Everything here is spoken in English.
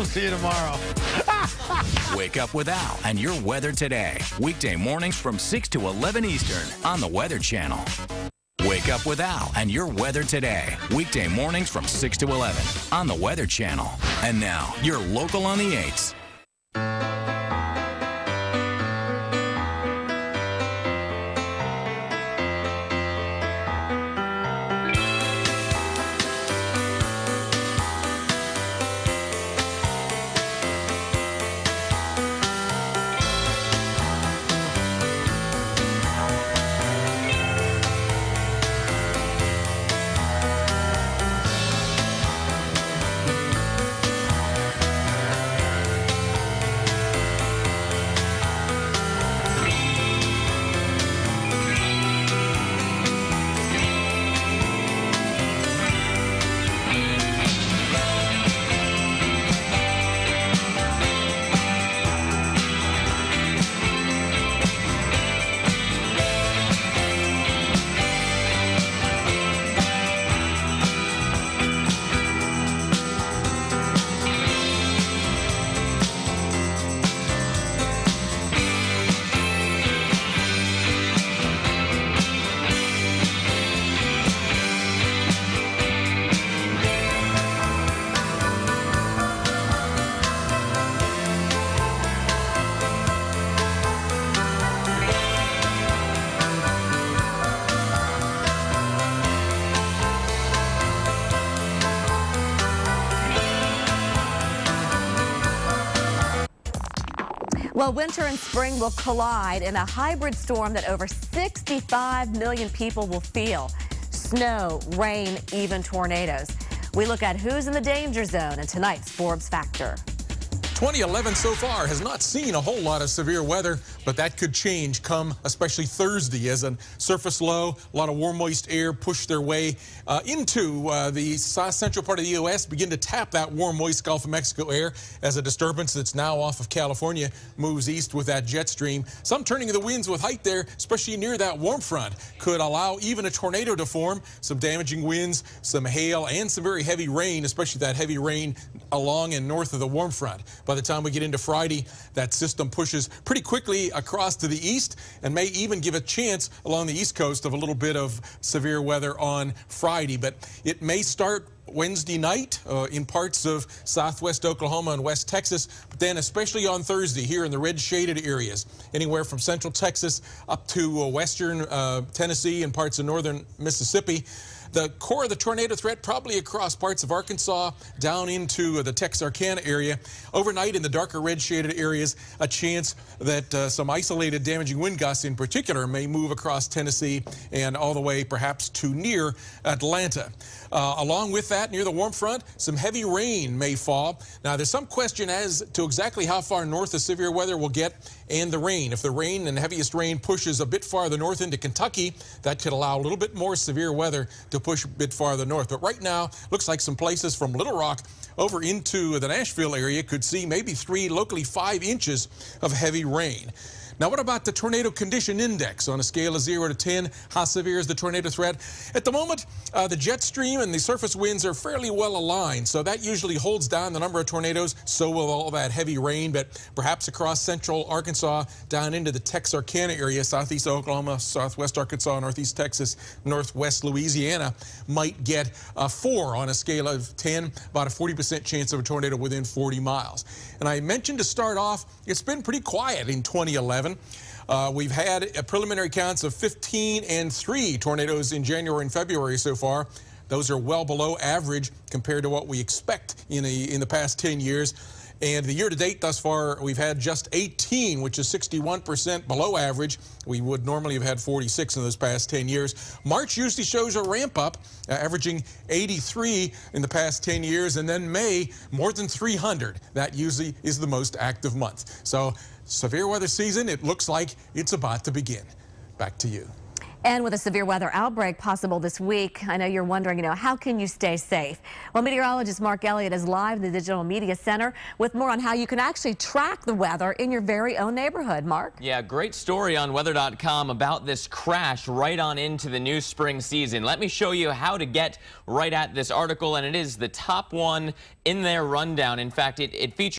We'll see you tomorrow. Wake up with Al and your weather today. Weekday mornings from 6 to 11 Eastern on the Weather Channel. Wake up with Al and your weather today. Weekday mornings from 6 to 11 on the Weather Channel. And now, your local on the 8s. Well, winter and spring will collide in a hybrid storm that over 65 million people will feel. Snow, rain, even tornadoes. We look at who's in the danger zone in tonight's Forbes Factor. 2011 so far has not seen a whole lot of severe weather, but that could change come especially Thursday as a surface low, a lot of warm, moist air push their way into the central part of the U.S., begin to tap that warm, moist Gulf of Mexico air as a disturbance that's now off of California moves east with that jet stream. Some turning of the winds with height there, especially near that warm front, could allow even a tornado to form. Some damaging winds, some hail, and some very heavy rain, especially that heavy rain along and north of the warm front. By the time we get into Friday, that system pushes pretty quickly across to the east and may even give a chance along the east coast of a little bit of severe weather on Friday. But it may start Wednesday night in parts of southwest Oklahoma and west Texas, but then especially on Thursday here in the red shaded areas, anywhere from central Texas up to western Tennessee and parts of northern Mississippi. The core of the tornado threat probably across parts of Arkansas down into the Texarkana area. Overnight in the darker red shaded areas, a chance that some isolated damaging wind gusts in particular may move across Tennessee and all the way perhaps to near Atlanta. Along with that, near the warm front, some heavy rain may fall. Now, there's some question as to exactly how far north the severe weather will get and the rain. If the rain and heaviest rain pushes a bit farther north into Kentucky, that could allow a little bit more severe weather to push a bit farther north. But right now, looks like some places from Little Rock over into the Nashville area could see maybe 3, locally 5 inches of heavy rain. Now, what about the tornado condition index on a scale of 0 to 10? How severe is the tornado threat? At the moment, the jet stream and the surface winds are fairly well aligned, so that usually holds down the number of tornadoes. So will all that heavy rain, but perhaps across central Arkansas down into the Texarkana area, southeast Oklahoma, southwest Arkansas, northeast Texas, northwest Louisiana might get a 4 on a scale of 10, about a 40% chance of a tornado within 40 miles. And I mentioned to start off, it's been pretty quiet in 2011. We've had preliminary counts of 15 and 3 tornadoes in January and February so far. Those are well below average compared to what we expect in the past 10 years. And the year-to-date thus far, we've had just 18, which is 61% below average. We would normally have had 46 in those past 10 years. March usually shows a ramp-up, averaging 83 in the past 10 years. And then May, more than 300. That usually is the most active month. So severe weather season, it looks like it's about to begin. Back to you. And with a severe weather outbreak possible this week, I know you're wondering, how can you stay safe? Well, meteorologist Mark Elliott is live in the Digital Media Center with more on how you can actually track the weather in your very own neighborhood. Mark? Yeah, great story on weather.com about this crash right on into the new spring season. Let me show you how to get right at this article, and it is the top one in their rundown. In fact, it features